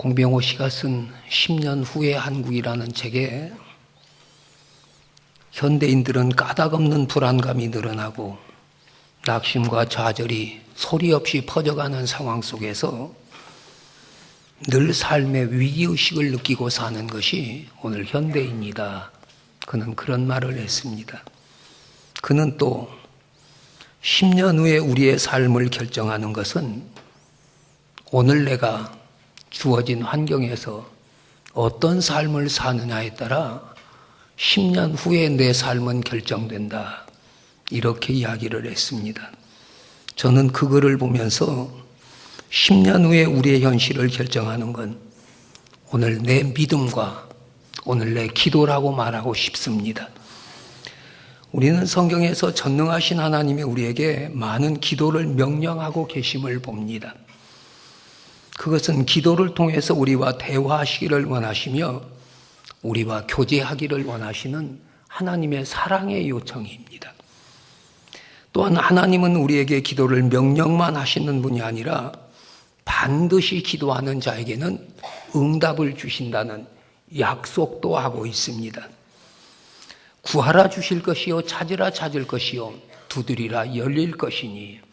공병호 씨가 쓴 10년 후의 한국이라는 책에 현대인들은 까닭없는 불안감이 늘어나고 낙심과 좌절이 소리 없이 퍼져가는 상황 속에서 늘 삶의 위기의식을 느끼고 사는 것이 오늘 현대인이다. 그는 그런 말을 했습니다. 그는 또 10년 후에 우리의 삶을 결정하는 것은 오늘 내가 주어진 환경에서 어떤 삶을 사느냐에 따라 10년 후에 내 삶은 결정된다. 이렇게 이야기를 했습니다. 저는 그 글을 보면서 10년 후에 우리의 현실을 결정하는 건 오늘 내 믿음과 오늘 내 기도라고 말하고 싶습니다. 우리는 성경에서 전능하신 하나님이 우리에게 많은 기도를 명령하고 계심을 봅니다. 그것은 기도를 통해서 우리와 대화하시기를 원하시며 우리와 교제하기를 원하시는 하나님의 사랑의 요청입니다. 또한 하나님은 우리에게 기도를 명령만 하시는 분이 아니라 반드시 기도하는 자에게는 응답을 주신다는 약속도 하고 있습니다. 구하라 주실 것이요 찾으라 찾을 것이요 두드리라 열릴 것이니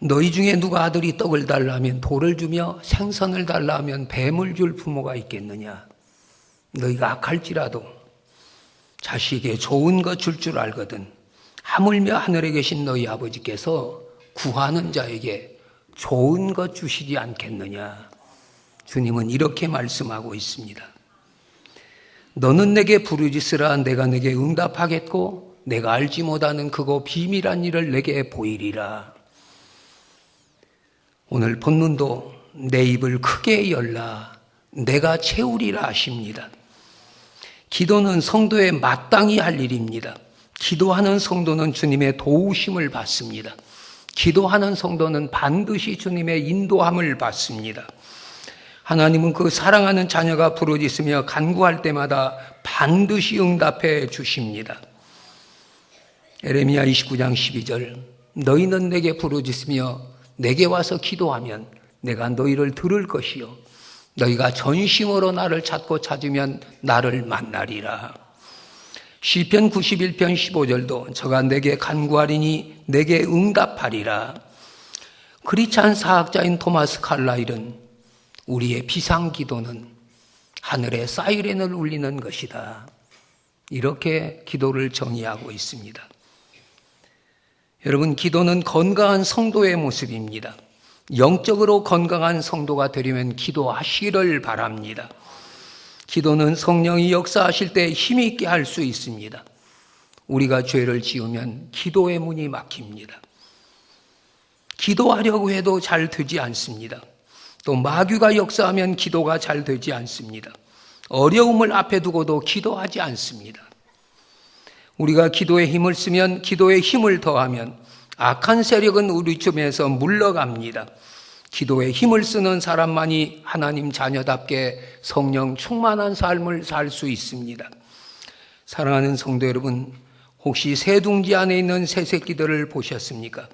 너희 중에 누가 아들이 떡을 달라 하면 돌을 주며 생선을 달라 하면 뱀을 줄 부모가 있겠느냐. 너희가 악할지라도 자식에게 좋은 것 줄 줄 알거든 하물며 하늘에 계신 너희 아버지께서 구하는 자에게 좋은 것 주시지 않겠느냐. 주님은 이렇게 말씀하고 있습니다. 너는 내게 부르짖으라 내가 내게 응답하겠고 내가 알지 못하는 크고 비밀한 일을 내게 보이리라. 오늘 본문도 내 입을 크게 열라 내가 채우리라 하십니다. 기도는 성도의 마땅히 할 일입니다. 기도하는 성도는 주님의 도우심을 받습니다. 기도하는 성도는 반드시 주님의 인도함을 받습니다. 하나님은 그 사랑하는 자녀가 부르짖으며 간구할 때마다 반드시 응답해 주십니다. 에레미야 29장 12절 너희는 내게 부르짖으며 내게 와서 기도하면 내가 너희를 들을 것이요 너희가 전심으로 나를 찾고 찾으면 나를 만나리라. 시편 91편 15절도 저가 내게 간구하리니 내게 응답하리라. 크리스찬 사학자인 토마스 칼라일은 우리의 비상기도는 하늘의 사이렌을 울리는 것이다. 이렇게 기도를 정의하고 있습니다. 여러분, 기도는 건강한 성도의 모습입니다. 영적으로 건강한 성도가 되려면 기도하시기를 바랍니다. 기도는 성령이 역사하실 때 힘있게 할 수 있습니다. 우리가 죄를 지으면 기도의 문이 막힙니다. 기도하려고 해도 잘 되지 않습니다. 또 마귀가 역사하면 기도가 잘 되지 않습니다. 어려움을 앞에 두고도 기도하지 않습니다. 우리가 기도에 힘을 쓰면 기도에 힘을 더하면 악한 세력은 우리 주변에서 물러갑니다. 기도에 힘을 쓰는 사람만이 하나님 자녀답게 성령 충만한 삶을 살 수 있습니다. 사랑하는 성도 여러분, 혹시 새둥지 안에 있는 새새끼들을 보셨습니까?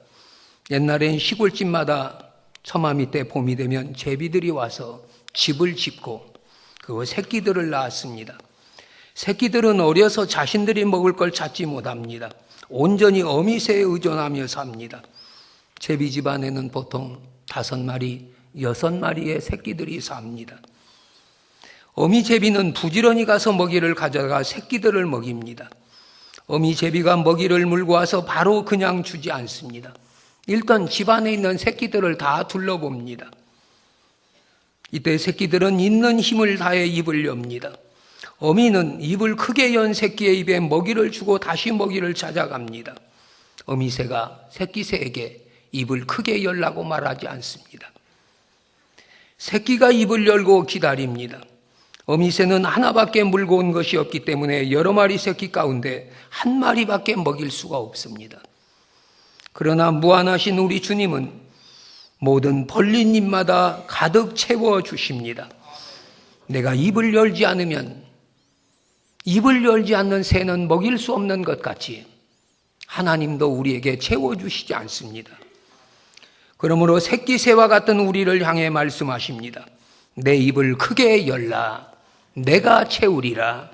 옛날엔 시골집마다 처마 밑에 봄이 되면 제비들이 와서 집을 짓고 그 새끼들을 낳았습니다. 새끼들은 어려서 자신들이 먹을 걸 찾지 못합니다. 온전히 어미새에 의존하며 삽니다. 제비 집안에는 보통 5마리, 6마리의 새끼들이 삽니다. 어미 제비는 부지런히 가서 먹이를 가져가 새끼들을 먹입니다. 어미 제비가 먹이를 물고 와서 바로 그냥 주지 않습니다. 일단 집안에 있는 새끼들을 다 둘러봅니다. 이때 새끼들은 있는 힘을 다해 입을 엽니다. 어미는 입을 크게 연 새끼의 입에 먹이를 주고 다시 먹이를 찾아갑니다. 어미새가 새끼새에게 입을 크게 열라고 말하지 않습니다. 새끼가 입을 열고 기다립니다. 어미새는 하나밖에 물고 온 것이 없기 때문에 여러 마리 새끼 가운데 한 마리밖에 먹일 수가 없습니다. 그러나 무한하신 우리 주님은 모든 벌린 입마다 가득 채워주십니다. 내가 입을 열지 않으면 입을 열지 않는 새는 먹일 수 없는 것 같이 하나님도 우리에게 채워주시지 않습니다. 그러므로 새끼 새와 같은 우리를 향해 말씀하십니다. 내 입을 크게 열라. 내가 채우리라.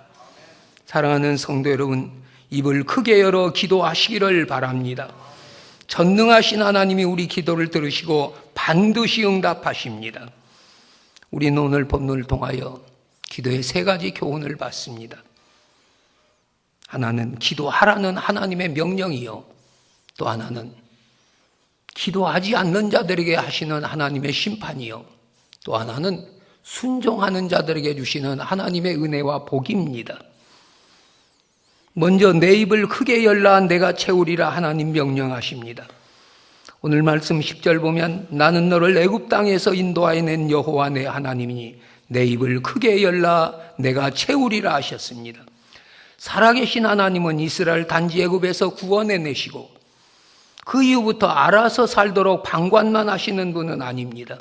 사랑하는 성도 여러분, 입을 크게 열어 기도하시기를 바랍니다. 전능하신 하나님이 우리 기도를 들으시고 반드시 응답하십니다. 우리는 오늘 본문을 통하여 기도의 세 가지 교훈을 받습니다. 하나는 기도하라는 하나님의 명령이요, 또 하나는 기도하지 않는 자들에게 하시는 하나님의 심판이요, 또 하나는 순종하는 자들에게 주시는 하나님의 은혜와 복입니다. 먼저 내 입을 크게 열라 내가 채우리라 하나님 명령하십니다. 오늘 말씀 10절 보면 나는 너를 애굽 땅에서 인도하여 낸 여호와 내 하나님이니 내 입을 크게 열라 내가 채우리라 하셨습니다. 살아계신 하나님은 이스라엘 단지 애굽에서 구원해내시고 그 이후부터 알아서 살도록 방관만 하시는 분은 아닙니다.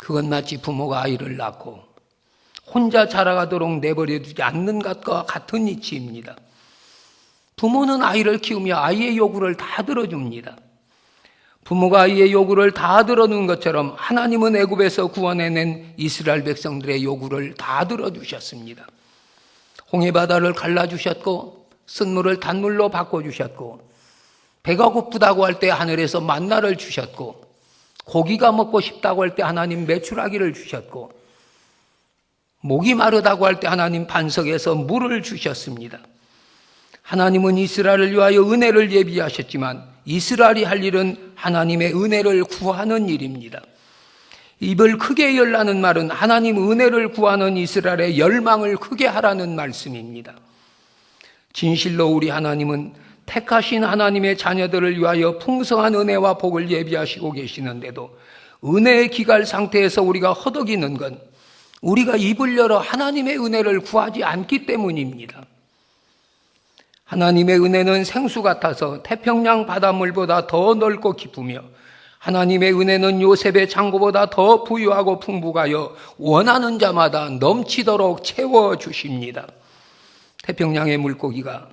그건 마치 부모가 아이를 낳고 혼자 자라가도록 내버려두지 않는 것과 같은 이치입니다. 부모는 아이를 키우며 아이의 요구를 다 들어줍니다. 부모가 아이의 요구를 다 들어준 것처럼 하나님은 애굽에서 구원해낸 이스라엘 백성들의 요구를 다 들어주셨습니다. 홍해바다를 갈라주셨고 쓴물을 단물로 바꿔주셨고 배가 고프다고 할 때 하늘에서 만나를 주셨고 고기가 먹고 싶다고 할 때 하나님 메추라기를 주셨고 목이 마르다고 할 때 하나님 반석에서 물을 주셨습니다. 하나님은 이스라엘을 위하여 은혜를 예비하셨지만 이스라엘이 할 일은 하나님의 은혜를 구하는 일입니다. 입을 크게 열라는 말은 하나님 은혜를 구하는 이스라엘의 열망을 크게 하라는 말씀입니다. 진실로 우리 하나님은 택하신 하나님의 자녀들을 위하여 풍성한 은혜와 복을 예비하시고 계시는데도 은혜의 기갈 상태에서 우리가 허덕이는 건 우리가 입을 열어 하나님의 은혜를 구하지 않기 때문입니다. 하나님의 은혜는 생수 같아서 태평양 바닷물보다 더 넓고 깊으며 하나님의 은혜는 요셉의 창고보다 더 부유하고 풍부하여 원하는 자마다 넘치도록 채워주십니다. 태평양의 물고기가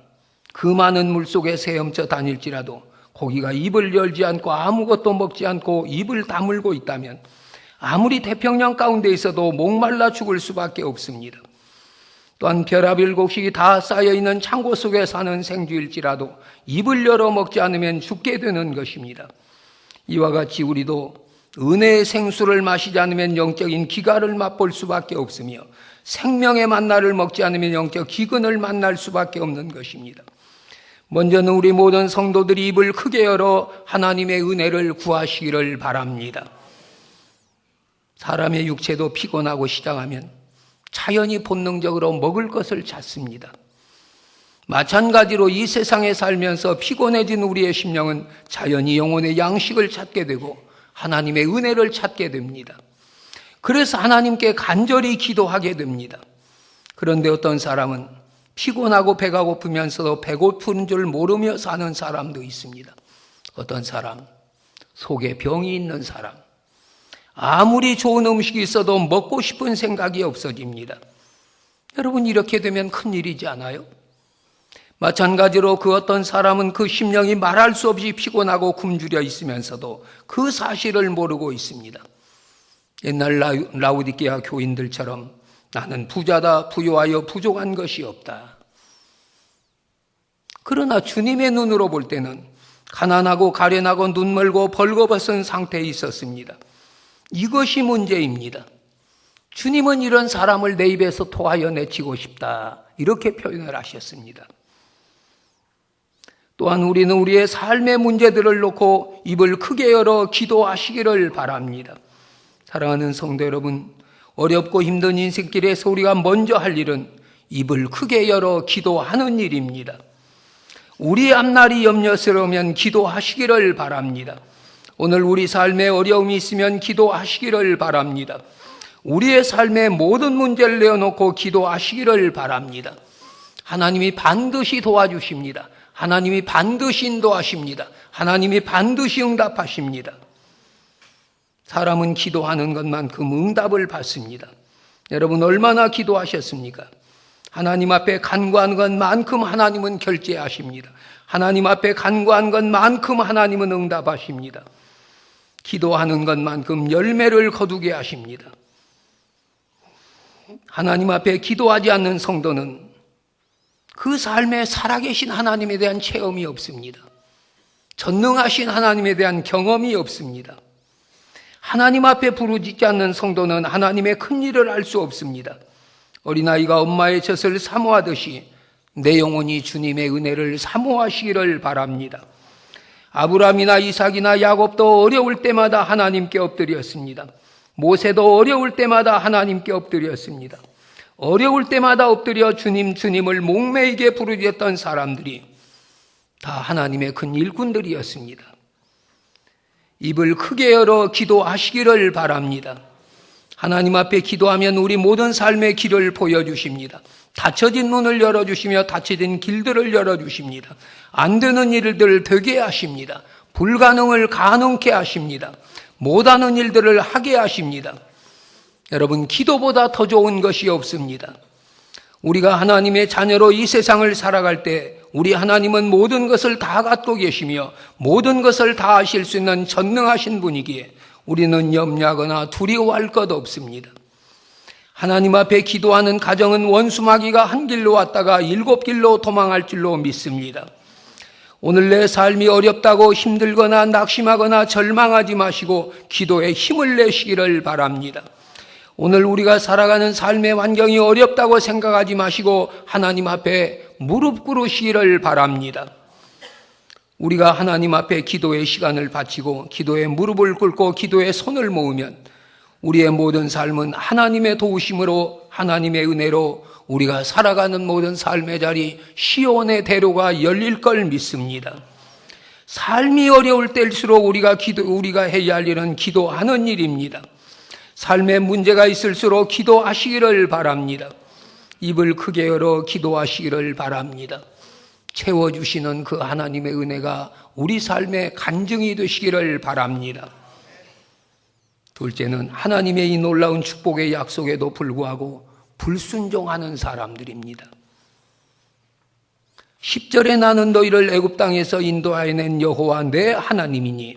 그 많은 물속에 헤엄쳐 다닐지라도 고기가 입을 열지 않고 아무것도 먹지 않고 입을 다물고 있다면 아무리 태평양 가운데 있어도 목말라 죽을 수밖에 없습니다. 또한 별합 7이 다 쌓여있는 창고 속에 사는 생쥐일지라도 입을 열어 먹지 않으면 죽게 되는 것입니다. 이와 같이 우리도 은혜의 생수를 마시지 않으면 영적인 기갈을 맛볼 수밖에 없으며 생명의 만나를 먹지 않으면 영적 기근을 만날 수밖에 없는 것입니다. 먼저는 우리 모든 성도들이 입을 크게 열어 하나님의 은혜를 구하시기를 바랍니다. 사람의 육체도 피곤하고 시장하면 자연히 본능적으로 먹을 것을 찾습니다. 마찬가지로 이 세상에 살면서 피곤해진 우리의 심령은 자연히 영혼의 양식을 찾게 되고 하나님의 은혜를 찾게 됩니다. 그래서 하나님께 간절히 기도하게 됩니다. 그런데 어떤 사람은 피곤하고 배가 고프면서도 배고픈 줄 모르며 사는 사람도 있습니다. 어떤 사람, 속에 병이 있는 사람, 아무리 좋은 음식이 있어도 먹고 싶은 생각이 없어집니다. 여러분, 이렇게 되면 큰일이지 않아요? 마찬가지로 그 어떤 사람은 그 심령이 말할 수 없이 피곤하고 굶주려 있으면서도 그 사실을 모르고 있습니다. 옛날 라우디게아 교인들처럼 나는 부자다, 부유하여 부족한 것이 없다. 그러나 주님의 눈으로 볼 때는 가난하고 가련하고 눈멀고 벌거벗은 상태에 있었습니다. 이것이 문제입니다. 주님은 이런 사람을 내 입에서 토하여 내치고 싶다, 이렇게 표현을 하셨습니다. 또한 우리는 우리의 삶의 문제들을 놓고 입을 크게 열어 기도하시기를 바랍니다. 사랑하는 성도 여러분, 어렵고 힘든 인생길에서 우리가 먼저 할 일은 입을 크게 열어 기도하는 일입니다. 우리 앞날이 염려스러우면 기도하시기를 바랍니다. 오늘 우리 삶에 어려움이 있으면 기도하시기를 바랍니다. 우리의 삶의 모든 문제를 내어놓고 기도하시기를 바랍니다. 하나님이 반드시 도와주십니다. 하나님이 반드시 인도하십니다. 하나님이 반드시 응답하십니다. 사람은 기도하는 것만큼 응답을 받습니다. 여러분, 얼마나 기도하셨습니까? 하나님 앞에 간구한 것만큼 하나님은 결제하십니다. 하나님 앞에 간구한 것만큼 하나님은 응답하십니다. 기도하는 것만큼 열매를 거두게 하십니다. 하나님 앞에 기도하지 않는 성도는 그 삶에 살아계신 하나님에 대한 체험이 없습니다. 전능하신 하나님에 대한 경험이 없습니다. 하나님 앞에 부르짖지 않는 성도는 하나님의 큰 일을 알 수 없습니다. 어린아이가 엄마의 젖을 사모하듯이 내 영혼이 주님의 은혜를 사모하시기를 바랍니다. 아브라함이나 이삭이나 야곱도 어려울 때마다 하나님께 엎드렸습니다. 모세도 어려울 때마다 하나님께 엎드렸습니다. 어려울 때마다 엎드려 주님을 목매이게 부르짖었던 사람들이 다 하나님의 큰 일꾼들이었습니다. 입을 크게 열어 기도하시기를 바랍니다. 하나님 앞에 기도하면 우리 모든 삶의 길을 보여주십니다. 닫혀진 문을 열어주시며 닫혀진 길들을 열어주십니다. 안 되는 일들을 되게 하십니다. 불가능을 가능케 하십니다. 못하는 일들을 하게 하십니다. 여러분, 기도보다 더 좋은 것이 없습니다. 우리가 하나님의 자녀로 이 세상을 살아갈 때 우리 하나님은 모든 것을 다 갖고 계시며 모든 것을 다 하실 수 있는 전능하신 분이기에 우리는 염려하거나 두려워할 것 없습니다. 하나님 앞에 기도하는 가정은 원수마귀가 한 길로 왔다가 7길로 도망할 줄로 믿습니다. 오늘 내 삶이 어렵다고 힘들거나 낙심하거나 절망하지 마시고 기도에 힘을 내시기를 바랍니다. 오늘 우리가 살아가는 삶의 환경이 어렵다고 생각하지 마시고 하나님 앞에 무릎 꿇으시기를 바랍니다. 우리가 하나님 앞에 기도의 시간을 바치고 기도에 무릎을 꿇고 기도에 손을 모으면 우리의 모든 삶은 하나님의 도우심으로 하나님의 은혜로 우리가 살아가는 모든 삶의 자리 시온의 대로가 열릴 걸 믿습니다. 삶이 어려울 때일수록 우리가 해야 할 일은 기도하는 일입니다. 삶에 문제가 있을수록 기도하시기를 바랍니다. 입을 크게 열어 기도하시기를 바랍니다. 채워주시는 그 하나님의 은혜가 우리 삶의 간증이 되시기를 바랍니다. 둘째는 하나님의 이 놀라운 축복의 약속에도 불구하고 불순종하는 사람들입니다. 10절에 나는 너희를 애굽 땅에서 인도하여낸 여호와 내 하나님이니,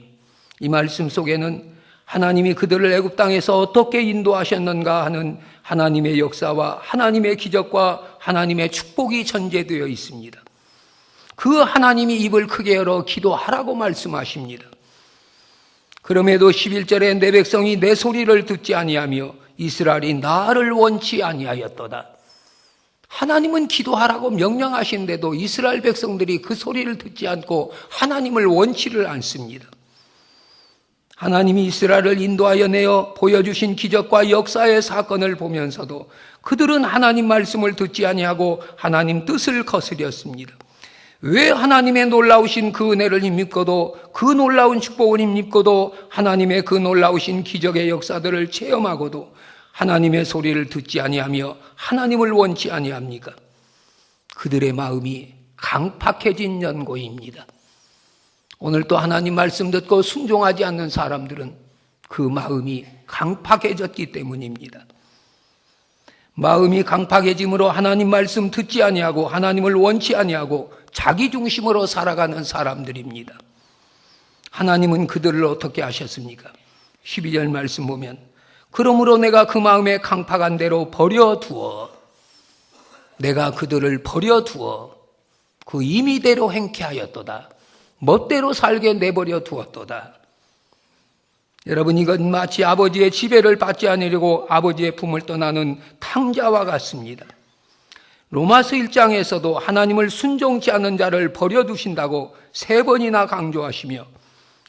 이 말씀 속에는 하나님이 그들을 애굽 땅에서 어떻게 인도하셨는가 하는 하나님의 역사와 하나님의 기적과 하나님의 축복이 전제되어 있습니다. 그 하나님이 입을 크게 열어 기도하라고 말씀하십니다. 그럼에도 11절에 내 백성이 내 소리를 듣지 아니하며 이스라엘이 나를 원치 아니하였도다. 하나님은 기도하라고 명령하신데도 이스라엘 백성들이 그 소리를 듣지 않고 하나님을 원치를 않습니다. 하나님이 이스라엘을 인도하여 내어 보여주신 기적과 역사의 사건을 보면서도 그들은 하나님 말씀을 듣지 아니하고 하나님 뜻을 거스렸습니다. 왜 하나님의 놀라우신 그 은혜를 힘입고도 그 놀라운 축복을 힘입고도 하나님의 그 놀라우신 기적의 역사들을 체험하고도 하나님의 소리를 듣지 아니하며 하나님을 원치 아니합니까? 그들의 마음이 강팍해진 연고입니다. 오늘 또 하나님 말씀 듣고 순종하지 않는 사람들은 그 마음이 강팍해졌기 때문입니다. 마음이 강팍해짐으로 하나님 말씀 듣지 아니하고 하나님을 원치 아니하고 자기 중심으로 살아가는 사람들입니다. 하나님은 그들을 어떻게 하셨습니까? 12절 말씀 보면 그러므로 내가 그 마음에 강팍한 대로 버려두어, 내가 그들을 버려두어 그 임의대로 행케 하였도다. 멋대로 살게 내버려 두었도다. 여러분, 이건 마치 아버지의 지배를 받지 않으려고 아버지의 품을 떠나는 탕자와 같습니다. 로마서 1장에서도 하나님을 순종치 않는 자를 버려두신다고 3번이나 강조하시며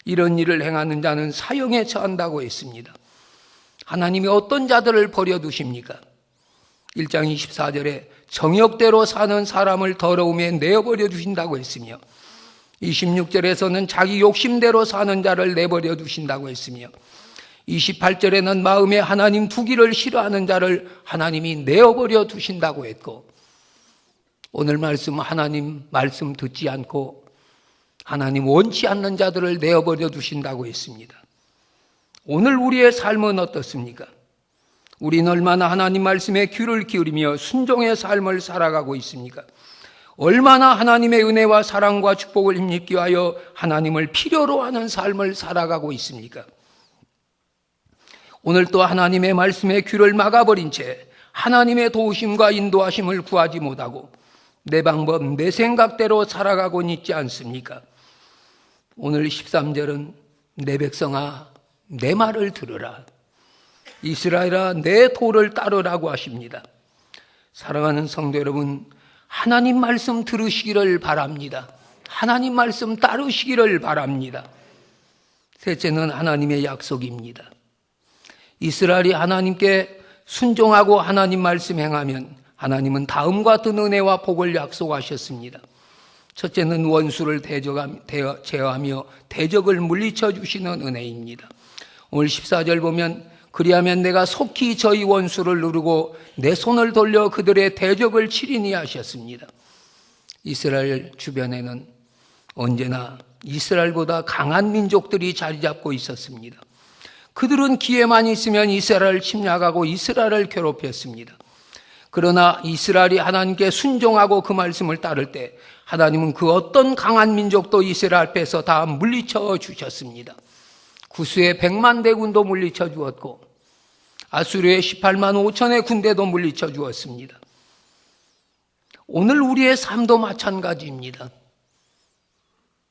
이런 일을 행하는 자는 사형에 처한다고 했습니다. 하나님이 어떤 자들을 버려두십니까? 1장 24절에 정욕대로 사는 사람을 더러움에 내어버려 두신다고 했으며 26절에서는 자기 욕심대로 사는 자를 내버려 두신다고 했으며 28절에는 마음에 하나님 두기를 싫어하는 자를 하나님이 내어버려 두신다고 했고, 오늘 말씀 하나님 말씀 듣지 않고 하나님 원치 않는 자들을 내어버려 두신다고 했습니다. 오늘 우리의 삶은 어떻습니까? 우리는 얼마나 하나님 말씀에 귀를 기울이며 순종의 삶을 살아가고 있습니까? 얼마나 하나님의 은혜와 사랑과 축복을 힘입기 위하여 하나님을 필요로 하는 삶을 살아가고 있습니까? 오늘 또 하나님의 말씀에 귀를 막아버린 채 하나님의 도우심과 인도하심을 구하지 못하고 내 방법, 내 생각대로 살아가곤 있지 않습니까? 오늘 13절은 내 백성아 내 말을 들으라. 이스라엘아 내 도를 따르라고 하십니다. 사랑하는 성도 여러분, 하나님 말씀 들으시기를 바랍니다. 하나님 말씀 따르시기를 바랍니다. 셋째는 하나님의 약속입니다. 이스라엘이 하나님께 순종하고 하나님 말씀 행하면 하나님은 다음과 같은 은혜와 복을 약속하셨습니다. 첫째는 원수를 제어하며 대적을 물리쳐 주시는 은혜입니다. 오늘 14절 보면 그리하면 내가 속히 저희 원수를 누르고 내 손을 돌려 그들의 대적을 치리니 하셨습니다. 이스라엘 주변에는 언제나 이스라엘보다 강한 민족들이 자리 잡고 있었습니다. 그들은 기회만 있으면 이스라엘을 침략하고 이스라엘을 괴롭혔습니다. 그러나 이스라엘이 하나님께 순종하고 그 말씀을 따를 때 하나님은 그 어떤 강한 민족도 이스라엘 앞에서 다 물리쳐 주셨습니다. 구스의 100만 대군도 물리쳐 주었고 아수르의 18만 5천의 군대도 물리쳐 주었습니다. 오늘 우리의 삶도 마찬가지입니다.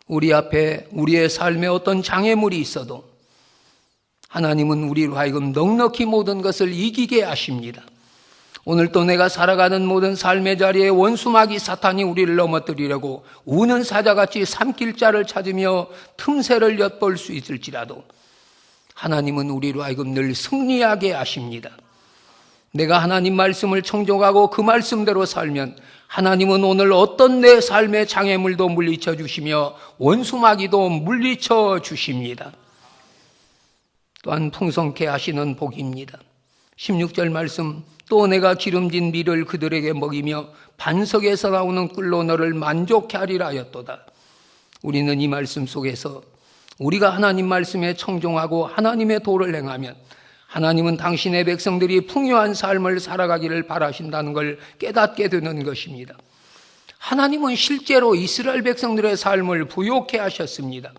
우리 앞에 우리의 삶에 어떤 장애물이 있어도 하나님은 우리로 하여금 넉넉히 모든 것을 이기게 하십니다. 오늘 또 내가 살아가는 모든 삶의 자리에 원수마귀 사탄이 우리를 넘어뜨리려고 우는 사자같이 삼킬자를 찾으며 틈새를 엿볼 수 있을지라도 하나님은 우리로 하여금 늘 승리하게 하십니다. 내가 하나님 말씀을 청종하고 그 말씀대로 살면 하나님은 오늘 어떤 내 삶의 장애물도 물리쳐 주시며 원수마귀도 물리쳐 주십니다. 또한 풍성케 하시는 복입니다. 16절 말씀, 또 내가 기름진 밀을 그들에게 먹이며 반석에서 나오는 꿀로 너를 만족케 하리라 하였도다. 우리는 이 말씀 속에서 우리가 하나님 말씀에 청종하고 하나님의 도를 행하면 하나님은 당신의 백성들이 풍요한 삶을 살아가기를 바라신다는 걸 깨닫게 되는 것입니다. 하나님은 실제로 이스라엘 백성들의 삶을 부욕해 하셨습니다.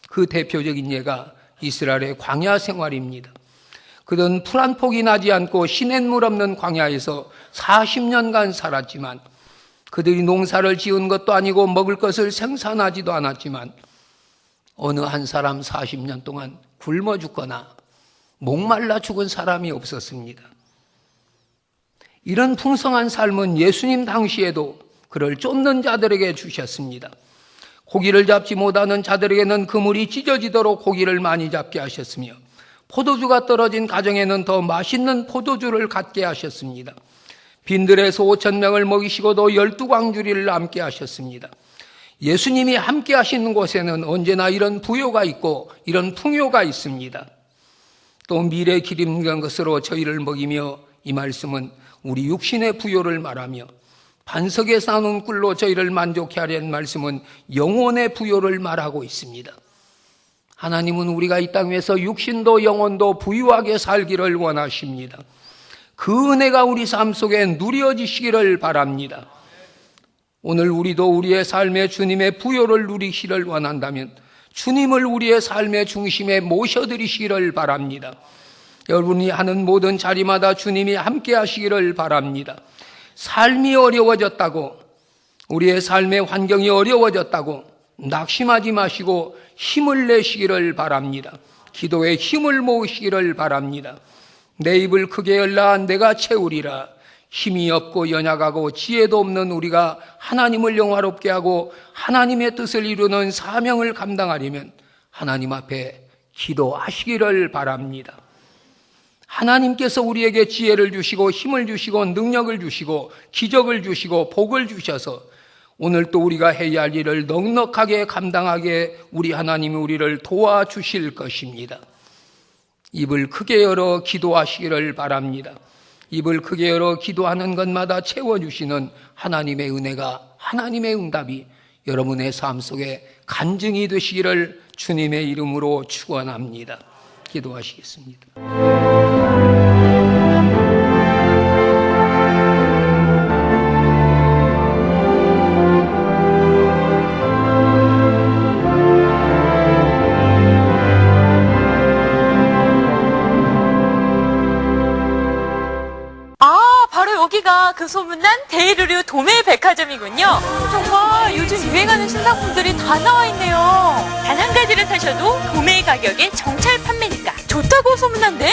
그 대표적인 예가 이스라엘의 광야 생활입니다. 그들은 풀 한 폭이 나지 않고 시냇물 없는 광야에서 40년간 살았지만 그들이 농사를 지은 것도 아니고 먹을 것을 생산하지도 않았지만 어느 한 사람 40년 동안 굶어 죽거나 목말라 죽은 사람이 없었습니다. 이런 풍성한 삶은 예수님 당시에도 그를 쫓는 자들에게 주셨습니다. 고기를 잡지 못하는 자들에게는 그물이 찢어지도록 고기를 많이 잡게 하셨으며 포도주가 떨어진 가정에는 더 맛있는 포도주를 갖게 하셨습니다. 빈들에서 5,000명을 먹이시고도 12광주리를 남게 하셨습니다. 예수님이 함께 하시는 곳에는 언제나 이런 부요가 있고 이런 풍요가 있습니다. 또 밀에 기름진 것으로 저희를 먹이며, 이 말씀은 우리 육신의 부요를 말하며 반석에서 나오는 꿀로 저희를 만족케 하려는 말씀은 영혼의 부요를 말하고 있습니다. 하나님은 우리가 이 땅 위에서 육신도 영혼도 부유하게 살기를 원하십니다. 그 은혜가 우리 삶 속에 누려지시기를 바랍니다. 오늘 우리도 우리의 삶에 주님의 부요를 누리시기를 원한다면 주님을 우리의 삶의 중심에 모셔드리시기를 바랍니다. 여러분이 하는 모든 자리마다 주님이 함께 하시기를 바랍니다. 삶이 어려워졌다고, 우리의 삶의 환경이 어려워졌다고 낙심하지 마시고 힘을 내시기를 바랍니다. 기도에 힘을 모으시기를 바랍니다. 내 입을 크게 열라 내가 채우리라. 힘이 없고 연약하고 지혜도 없는 우리가 하나님을 영화롭게 하고 하나님의 뜻을 이루는 사명을 감당하려면 하나님 앞에 기도하시기를 바랍니다. 하나님께서 우리에게 지혜를 주시고 힘을 주시고 능력을 주시고 기적을 주시고 복을 주셔서 오늘 또 우리가 해야 할 일을 넉넉하게 감당하게 우리 하나님이 우리를 도와주실 것입니다. 입을 크게 열어 기도하시기를 바랍니다. 입을 크게 열어 기도하는 것마다 채워주시는 하나님의 은혜가, 하나님의 응답이 여러분의 삶 속에 간증이 되시기를 주님의 이름으로 축원합니다. 기도하시겠습니다. 여기가 그 소문난 데일의류 도매 백화점이군요. 정말 요즘 유행하는 신상품들이 다 나와 있네요. 단 한 가지를 사셔도 도매 가격에 정찰 판매니까 좋다고 소문난 데는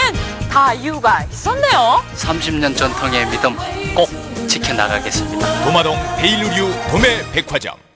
다 이유가 있었네요. 30년 전통의 믿음 꼭 지켜나가겠습니다. 도마동 데일의류 도매 백화점.